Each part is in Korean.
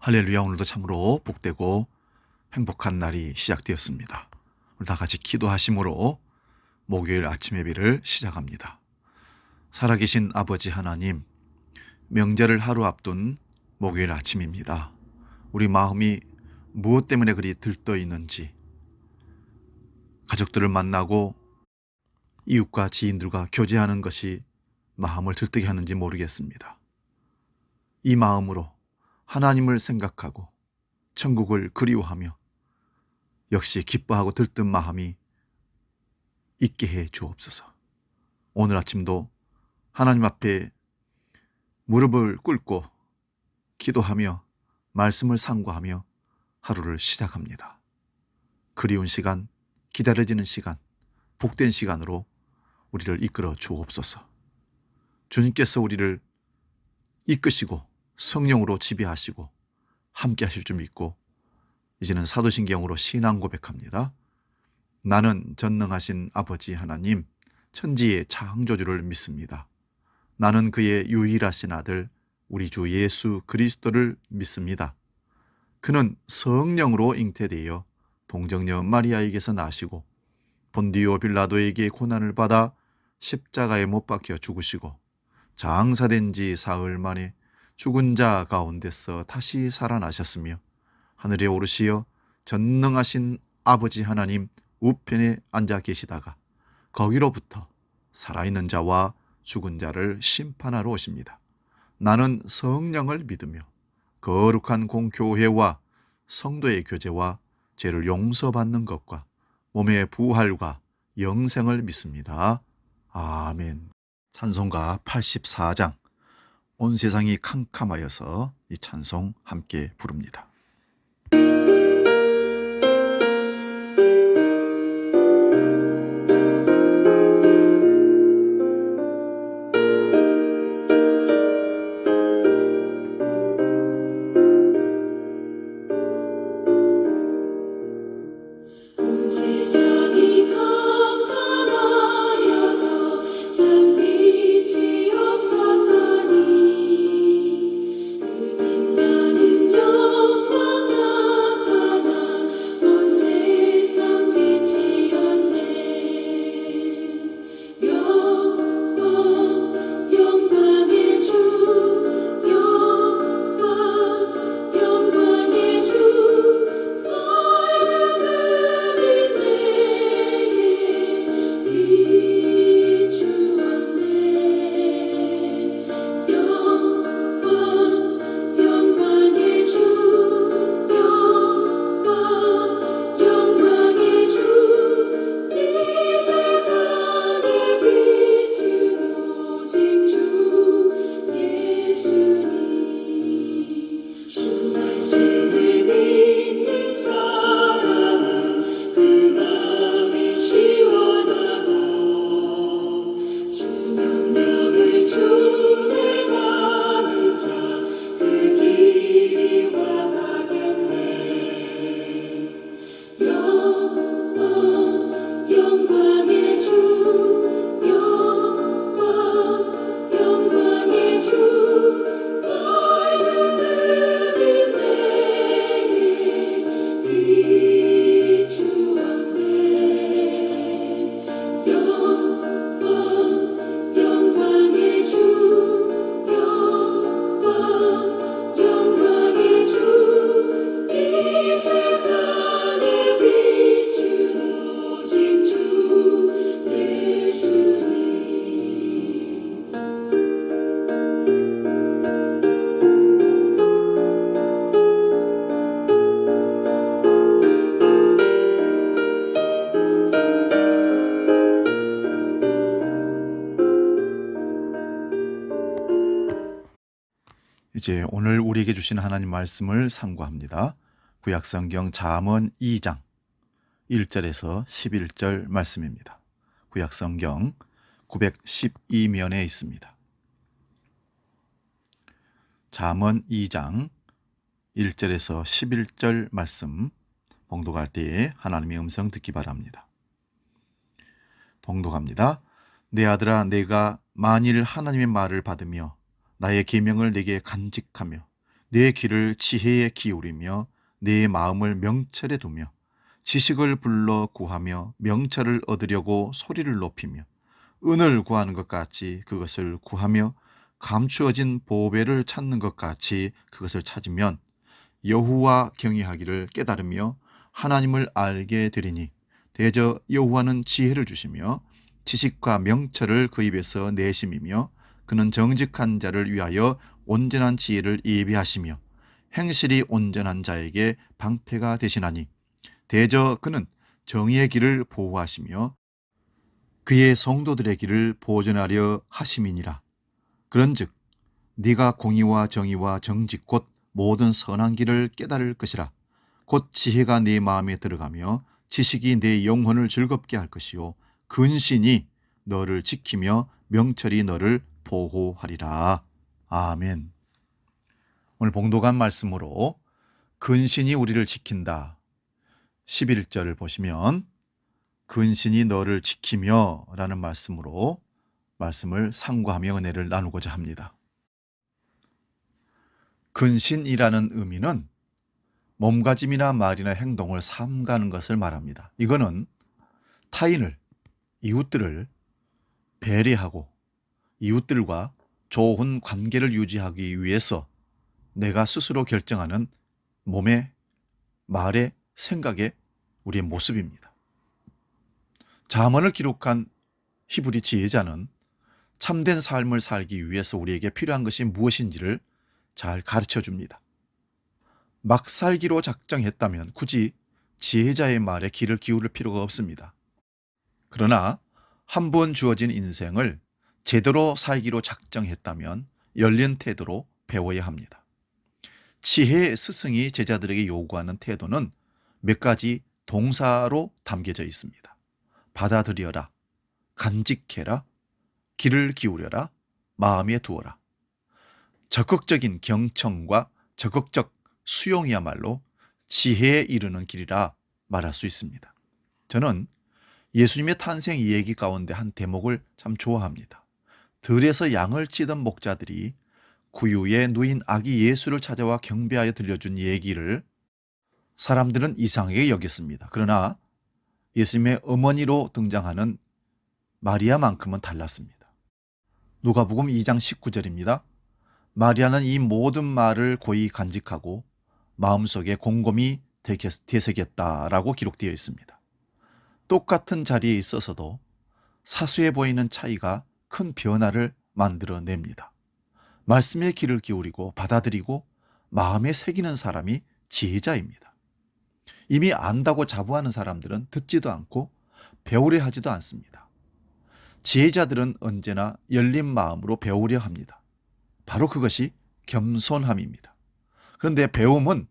할렐루야. 오늘도 참으로 복되고 행복한 날이 시작되었습니다. 우리 다 같이 기도하심으로 목요일 아침 예배를 시작합니다. 살아계신 아버지 하나님, 명절을 하루 앞둔 목요일 아침입니다. 우리 마음이 무엇 때문에 그리 들떠 있는지, 가족들을 만나고 이웃과 지인들과 교제하는 것이 마음을 들뜨게 하는지 모르겠습니다. 이 마음으로 하나님을 생각하고 천국을 그리워하며 역시 기뻐하고 들뜬 마음이 있게 해 주옵소서. 오늘 아침도 하나님 앞에 무릎을 꿇고 기도하며 말씀을 상고하며 하루를 시작합니다. 그리운 시간, 기다려지는 시간, 복된 시간으로 우리를 이끌어 주옵소서. 주님께서 우리를 이끄시고 성령으로 지배하시고 함께 하실 줄 믿고 이제는 사도신경으로 신앙 고백합니다. 나는 전능하신 아버지 하나님, 천지의 창조주를 믿습니다. 나는 그의 유일하신 아들 우리 주 예수 그리스도를 믿습니다. 그는 성령으로 잉태되어 동정녀 마리아에게서 나시고 본디오 빌라도에게 고난을 받아 십자가에 못 박혀 죽으시고 장사된 지 사흘 만에 죽은 자 가운데서 다시 살아나셨으며 하늘에 오르시어 전능하신 아버지 하나님 우편에 앉아 계시다가 거기로부터 살아있는 자와 죽은 자를 심판하러 오십니다. 나는 성령을 믿으며 거룩한 공교회와 성도의 교제와 죄를 용서받는 것과 몸의 부활과 영생을 믿습니다. 아멘. 찬송가 84장. 온 세상이 캄캄하여서 이 찬송 함께 부릅니다. 온 세상이 캄캄하여서 참 빛이 없었다니 그 빛나는 영광 나타나 온 세상 빛이었네. 영광의 주 영광의 주 이제 오늘 우리에게 주신 하나님 말씀을 상고합니다. 구약성경 잠언 2장 1절에서 11절 말씀입니다. 구약성경 912면에 있습니다. 잠언 2장 1절에서 11절 말씀 봉독할 때에 하나님의 음성 듣기 바랍니다. 봉독합니다. 내 아들아, 내가 만일 하나님의 말을 받으며 나의 계명을 내게 간직하며 내 귀를 지혜에 기울이며 내 마음을 명철에 두며 지식을 불러 구하며 명철을 얻으려고 소리를 높이며 은을 구하는 것 같이 그것을 구하며 감추어진 보배를 찾는 것 같이 그것을 찾으면 여호와 경외하기를 깨달으며 하나님을 알게 되리니 대저 여호와는 지혜를 주시며 지식과 명철을 그 입에서 내심이며 그는 정직한 자를 위하여 온전한 지혜를 예비하시며 행실이 온전한 자에게 방패가 되시나니 대저 그는 정의의 길을 보호하시며 그의 성도들의 길을 보존하려 하심이니라. 그런즉 네가 공의와 정의와 정직 곧 모든 선한 길을 깨달을 것이라. 곧 지혜가 네 마음에 들어가며 지식이 네 영혼을 즐겁게 할 것이요 근신이 너를 지키며 명철이 너를 보호하리라. 아멘. 오늘 봉독한 말씀으로 근신이 우리를 지킨다. 11절을 보시면 근신이 너를 지키며 라는 말씀으로 말씀을 상고하며 은혜를 나누고자 합니다. 근신이라는 의미는 몸가짐이나 말이나 행동을 삼가는 것을 말합니다. 이거는 타인을, 이웃들을 배려하고 이웃들과 좋은 관계를 유지하기 위해서 내가 스스로 결정하는 몸의, 말의, 생각의 우리의 모습입니다. 잠언을 기록한 히브리 지혜자는 참된 삶을 살기 위해서 우리에게 필요한 것이 무엇인지를 잘 가르쳐 줍니다. 막 살기로 작정했다면 굳이 지혜자의 말에 귀를 기울일 필요가 없습니다. 그러나 한 번 주어진 인생을 제대로 살기로 작정했다면 열린 태도로 배워야 합니다. 지혜의 스승이 제자들에게 요구하는 태도는 몇 가지 동사로 담겨져 있습니다. 받아들여라, 간직해라, 귀를 기울여라, 마음에 두어라. 적극적인 경청과 적극적 수용이야말로 지혜에 이르는 길이라 말할 수 있습니다. 저는 예수님의 탄생 이야기 가운데 한 대목을 참 좋아합니다. 들에서 양을 치던 목자들이 구유에 누인 아기 예수를 찾아와 경배하여 들려준 얘기를 사람들은 이상하게 여겼습니다. 그러나 예수님의 어머니로 등장하는 마리아만큼은 달랐습니다. 누가복음 2장 19절입니다. 마리아는 이 모든 말을 고이 간직하고 마음속에 곰곰이 되새겼다라고 기록되어 있습니다. 똑같은 자리에 있어서도 사소해 보이는 차이가 큰 변화를 만들어냅니다. 말씀에 귀를 기울이고 받아들이고 마음에 새기는 사람이 지혜자입니다. 이미 안다고 자부하는 사람들은 듣지도 않고 배우려 하지도 않습니다. 지혜자들은 언제나 열린 마음으로 배우려 합니다. 바로 그것이 겸손함입니다. 그런데 배움은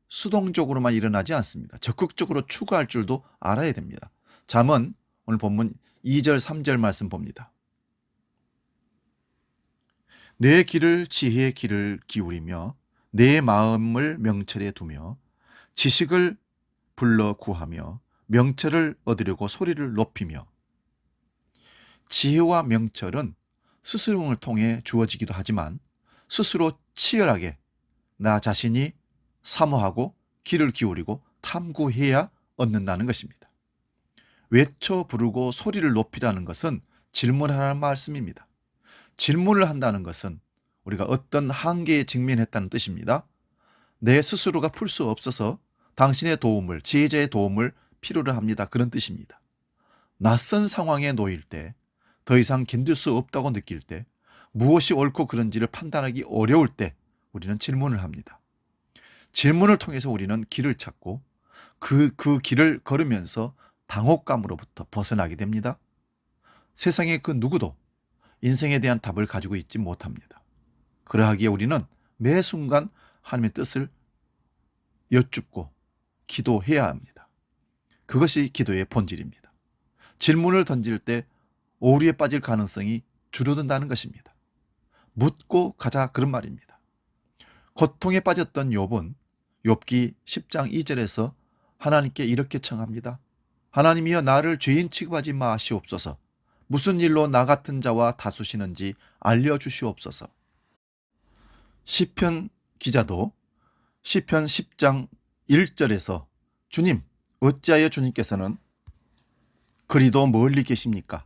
수동적으로만 일어나지 않습니다. 적극적으로 추구할 줄도 알아야 됩니다. 잠언 오늘 본문 2절 3절 말씀 봅니다. 내 귀를 지혜의 귀를 기울이며 내 마음을 명철에 두며 지식을 불러 구하며 명철을 얻으려고 소리를 높이며. 지혜와 명철은 스스럼을 통해 주어지기도 하지만 스스로 치열하게 나 자신이 사모하고 귀를 기울이고 탐구해야 얻는다는 것입니다. 외쳐 부르고 소리를 높이라는 것은 질문하라는 말씀입니다. 질문을 한다는 것은 우리가 어떤 한계에 직면했다는 뜻입니다. 내 스스로가 풀 수 없어서 당신의 도움을, 지혜자의 도움을 필요로 합니다. 그런 뜻입니다. 낯선 상황에 놓일 때, 더 이상 견딜 수 없다고 느낄 때, 무엇이 옳고 그른지를 판단하기 어려울 때 우리는 질문을 합니다. 질문을 통해서 우리는 길을 찾고 그 길을 걸으면서 당혹감으로부터 벗어나게 됩니다. 세상의 그 누구도 인생에 대한 답을 가지고 있지 못합니다. 그러하기에 우리는 매 순간 하나님의 뜻을 여쭙고 기도해야 합니다. 그것이 기도의 본질입니다. 질문을 던질 때 오류에 빠질 가능성이 줄어든다는 것입니다. 묻고 가자 그런 말입니다. 고통에 빠졌던 욥은 욥기 10장 2절에서 하나님께 이렇게 청합니다. 하나님이여 나를 죄인 취급하지 마시옵소서. 무슨 일로 나 같은 자와 다투시는지 알려주시옵소서. 시편 기자도 시편 10장 1절에서 주님, 어찌하여 주님께서는 그리도 멀리 계십니까?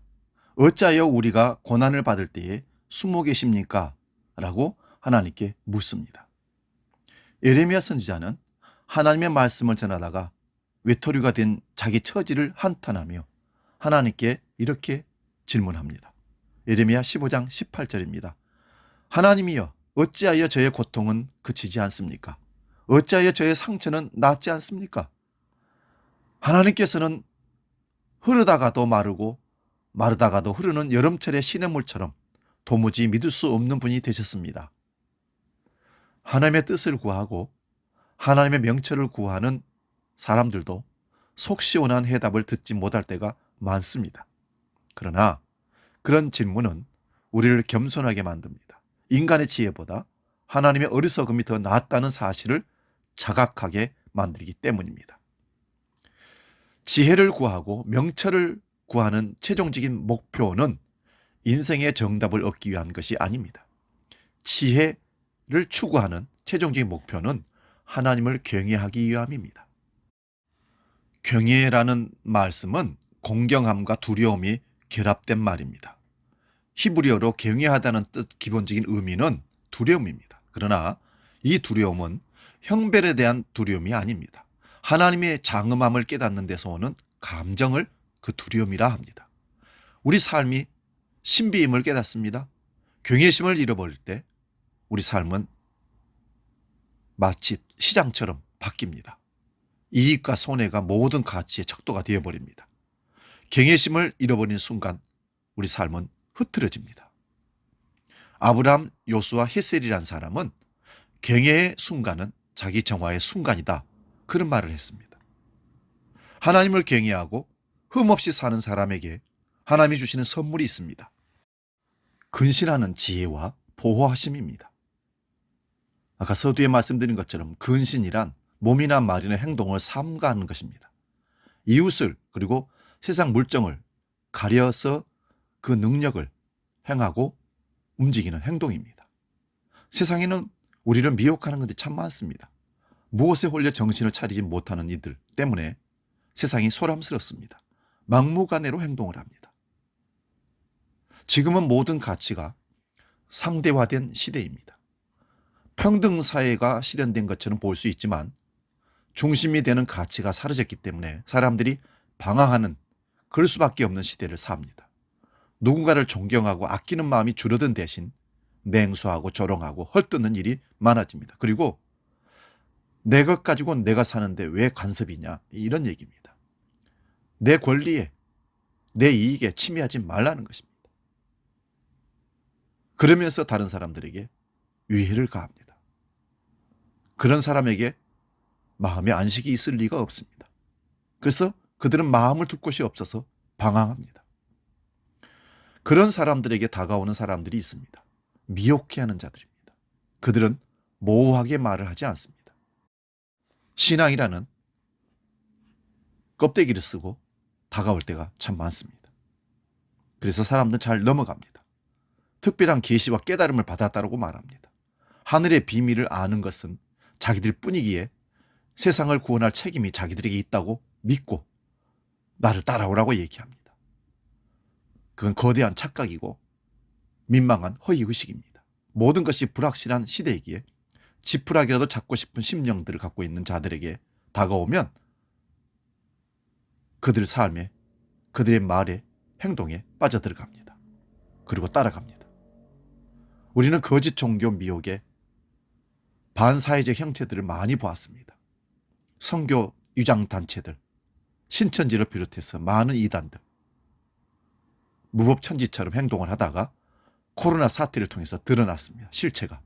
어찌하여 우리가 고난을 받을 때에 숨어 계십니까? 라고 하나님께 묻습니다. 예레미야 선지자는 하나님의 말씀을 전하다가 외톨이가 된 자기 처지를 한탄하며 하나님께 이렇게 질문합니다. 예레미야 15장 18절입니다. 하나님이여, 어찌하여 저의 고통은 그치지 않습니까? 어찌하여 저의 상처는 낫지 않습니까? 하나님께서는 흐르다가도 마르고 마르다가도 흐르는 여름철의 시냇물처럼 도무지 믿을 수 없는 분이 되셨습니다. 하나님의 뜻을 구하고 하나님의 명철을 구하는 사람들도 속 시원한 해답을 듣지 못할 때가 많습니다. 그러나 그런 질문은 우리를 겸손하게 만듭니다. 인간의 지혜보다 하나님의 어리석음이 더 낫다는 사실을 자각하게 만들기 때문입니다. 지혜를 구하고 명철을 구하는 최종적인 목표는 인생의 정답을 얻기 위한 것이 아닙니다. 지혜를 추구하는 최종적인 목표는 하나님을 경외하기 위함입니다. 경외라는 말씀은 공경함과 두려움이 결합된 말입니다. 히브리어로 경외하다는 뜻 기본적인 의미는 두려움입니다. 그러나 이 두려움은 형벌에 대한 두려움이 아닙니다. 하나님의 장엄함을 깨닫는 데서 오는 감정을 그 두려움이라 합니다. 우리 삶이 신비임을 깨닫습니다. 경외심을 잃어버릴 때 우리 삶은 마치 시장처럼 바뀝니다. 이익과 손해가 모든 가치의 척도가 되어버립니다. 경외심을 잃어버린 순간 우리 삶은 흐트러집니다. 아브라함, 요수아, 헤셀이란 사람은 경외의 순간은 자기 정화의 순간이다, 그런 말을 했습니다. 하나님을 경외하고 흠없이 사는 사람에게 하나님이 주시는 선물이 있습니다. 근신하는 지혜와 보호하심입니다. 아까 서두에 말씀드린 것처럼 근신이란 몸이나 말이나 행동을 삼가하는 것입니다. 이웃을 그리고 세상 물정을 가려서 그 능력을 행하고 움직이는 행동입니다. 세상에는 우리를 미혹하는 것들이 참 많습니다. 무엇에 홀려 정신을 차리지 못하는 이들 때문에 세상이 소람스럽습니다. 막무가내로 행동을 합니다. 지금은 모든 가치가 상대화된 시대입니다. 평등사회가 실현된 것처럼 볼 수 있지만 중심이 되는 가치가 사라졌기 때문에 사람들이 방황하는, 그럴 수밖에 없는 시대를 삽니다. 누군가를 존경하고 아끼는 마음이 줄어든 대신 냉소하고 조롱하고 헐뜯는 일이 많아집니다. 그리고 내 것 가지고 내가 사는데 왜 간섭이냐, 이런 얘기입니다. 내 권리에, 내 이익에 침해하지 말라는 것입니다. 그러면서 다른 사람들에게 위해를 가합니다. 그런 사람에게 마음의 안식이 있을 리가 없습니다. 그래서 그들은 마음을 둘 곳이 없어서 방황합니다. 그런 사람들에게 다가오는 사람들이 있습니다. 미혹해 하는 자들입니다. 그들은 모호하게 말을 하지 않습니다. 신앙이라는 껍데기를 쓰고 다가올 때가 참 많습니다. 그래서 사람들은 잘 넘어갑니다. 특별한 계시와 깨달음을 받았다고 말합니다. 하늘의 비밀을 아는 것은 자기들 뿐이기에 세상을 구원할 책임이 자기들에게 있다고 믿고 나를 따라오라고 얘기합니다. 그건 거대한 착각이고 민망한 허위의식입니다. 모든 것이 불확실한 시대이기에 지푸라기라도 잡고 싶은 심령들을 갖고 있는 자들에게 다가오면 그들 삶에, 그들의 말에, 행동에 빠져들어갑니다. 그리고 따라갑니다. 우리는 거짓 종교 미혹의 반사회적 형태들을 많이 보았습니다. 선교 유장단체들, 신천지를 비롯해서 많은 이단들, 무법천지처럼 행동을 하다가 코로나 사태를 통해서 드러났습니다. 실체가.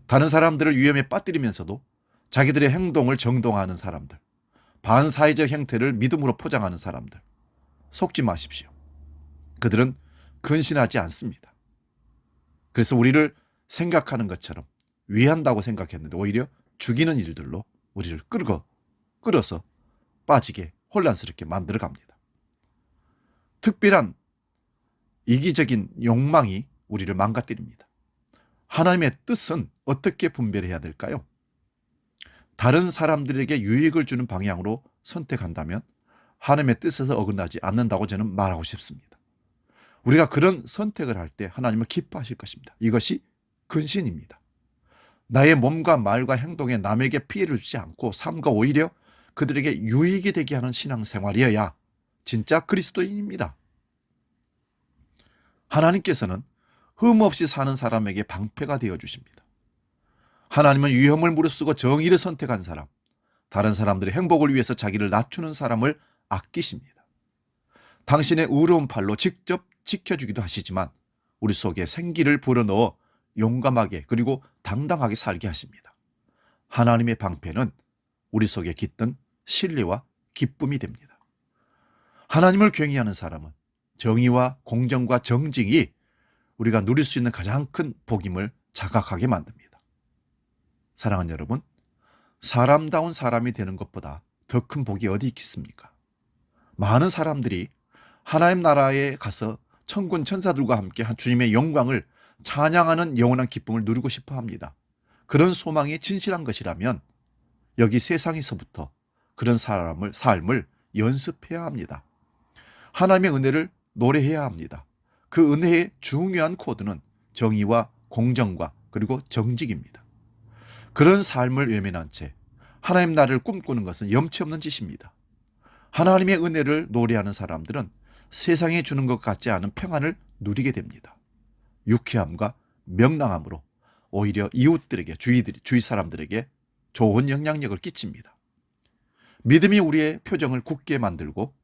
다른 사람들을 위험에 빠뜨리면서도 자기들의 행동을 정당화하는 사람들, 반사회적 형태를 믿음으로 포장하는 사람들, 속지 마십시오. 그들은 근신하지 않습니다. 그래서 우리를 생각하는 것처럼 위한다고 생각했는데 오히려 죽이는 일들로 우리를 끌어서 빠지게 혼란스럽게 만들어 갑니다. 특별한 이기적인 욕망이 우리를 망가뜨립니다. 하나님의 뜻은 어떻게 분별해야 될까요? 다른 사람들에게 유익을 주는 방향으로 선택한다면 하나님의 뜻에서 어긋나지 않는다고 저는 말하고 싶습니다. 우리가 그런 선택을 할 때 하나님을 기뻐하실 것입니다. 이것이 근신입니다. 나의 몸과 말과 행동에 남에게 피해를 주지 않고 삶과 오히려 그들에게 유익이 되게 하는 신앙생활이어야 진짜 그리스도인입니다. 하나님께서는 흠없이 사는 사람에게 방패가 되어 주십니다. 하나님은 위험을 무릅쓰고 정의를 선택한 사람, 다른 사람들의 행복을 위해서 자기를 낮추는 사람을 아끼십니다. 당신의 의로운 팔로 직접 지켜주기도 하시지만 우리 속에 생기를 불어넣어 용감하게 그리고 당당하게 살게 하십니다. 하나님의 방패는 우리 속에 깃든 신뢰와 기쁨이 됩니다. 하나님을 경외하는 사람은 정의와 공정과 정직이 우리가 누릴 수 있는 가장 큰 복임을 자각하게 만듭니다. 사랑하는 여러분, 사람다운 사람이 되는 것보다 더 큰 복이 어디 있겠습니까? 많은 사람들이 하나님 나라에 가서 천군 천사들과 함께 주님의 영광을 찬양하는 영원한 기쁨을 누리고 싶어 합니다. 그런 소망이 진실한 것이라면 여기 세상에서부터 그런 삶을 연습해야 합니다. 하나님의 은혜를 노래해야 합니다. 그 은혜의 중요한 코드는 정의와 공정과 그리고 정직입니다. 그런 삶을 외면한 채 하나님 나라를 꿈꾸는 것은 염치 없는 짓입니다. 하나님의 은혜를 노래하는 사람들은 세상에 주는 것 같지 않은 평안을 누리게 됩니다. 유쾌함과 명랑함으로 오히려 이웃들에게 주위 사람들에게 좋은 영향력을 끼칩니다. 믿음이 우리의 표정을 굳게 만들고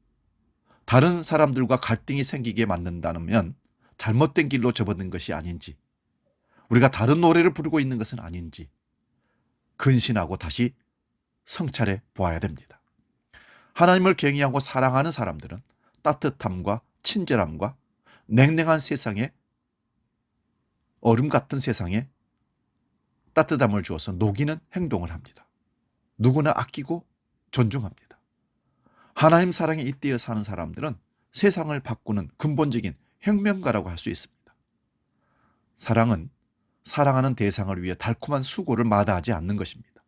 다른 사람들과 갈등이 생기게 만든다면 잘못된 길로 접어든 것이 아닌지, 우리가 다른 노래를 부르고 있는 것은 아닌지 근신하고 다시 성찰해 보아야 됩니다. 하나님을 경외하고 사랑하는 사람들은 따뜻함과 친절함과 냉랭한 세상에, 얼음 같은 세상에 따뜻함을 주어서 녹이는 행동을 합니다. 누구나 아끼고 존중합니다. 하나님 사랑에 잇대어 사는 사람들은 세상을 바꾸는 근본적인 혁명가라고 할 수 있습니다. 사랑은 사랑하는 대상을 위해 달콤한 수고를 마다하지 않는 것입니다.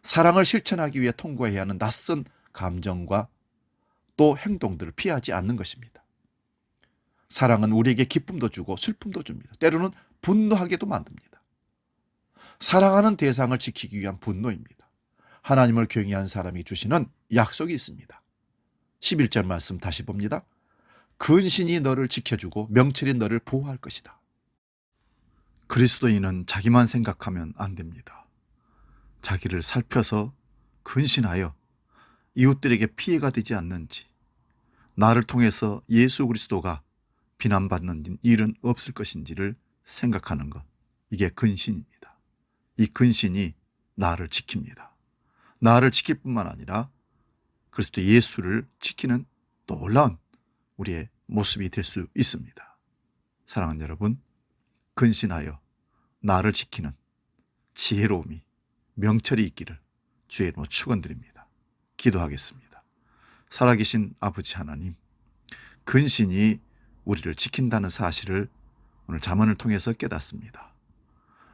사랑을 실천하기 위해 통과해야 하는 낯선 감정과 또 행동들을 피하지 않는 것입니다. 사랑은 우리에게 기쁨도 주고 슬픔도 줍니다. 때로는 분노하게도 만듭니다. 사랑하는 대상을 지키기 위한 분노입니다. 하나님을 경외한 사람이 주시는 약속이 있습니다. 11절 말씀 다시 봅니다. 근신이 너를 지켜주고 명철이 너를 보호할 것이다. 그리스도인은 자기만 생각하면 안 됩니다. 자기를 살펴서 근신하여 이웃들에게 피해가 되지 않는지, 나를 통해서 예수 그리스도가 비난받는 일은 없을 것인지를 생각하는 것, 이게 근신입니다. 이 근신이 나를 지킵니다. 나를 지킬 뿐만 아니라 그리스도 예수를 지키는 놀라운 우리의 모습이 될 수 있습니다. 사랑하는 여러분, 근신하여 나를 지키는 지혜로움이, 명철이 있기를 주의 이름으로 축원드립니다. 기도하겠습니다. 살아계신 아버지 하나님, 근신이 우리를 지킨다는 사실을 오늘 잠언을 통해서 깨닫습니다.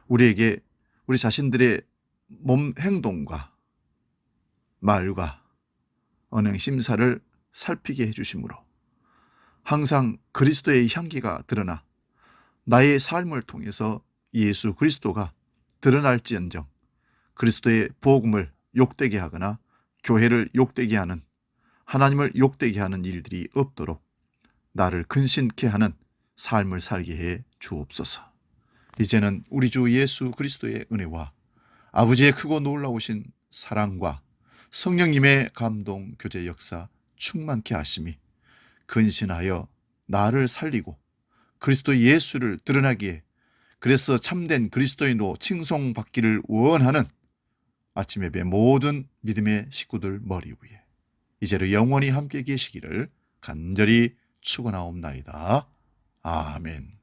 우리에게 우리 자신들의 몸 행동과 말과 언행 심사를 살피게 해주심으로 항상 그리스도의 향기가 드러나 나의 삶을 통해서 예수 그리스도가 드러날지언정 그리스도의 복음을 욕되게 하거나 교회를 욕되게 하는, 하나님을 욕되게 하는 일들이 없도록 나를 근신케 하는 삶을 살게 해 주옵소서. 이제는 우리 주 예수 그리스도의 은혜와 아버지의 크고 놀라우신 사랑과 성령님의 감동 교제 역사 충만케 하심이 근신하여 나를 살리고 그리스도 예수를 드러나기에, 그래서 참된 그리스도인으로 칭송받기를 원하는 아침 예배 모든 믿음의 식구들 머리 위에 이제로 영원히 함께 계시기를 간절히 축원하옵나이다. 아멘.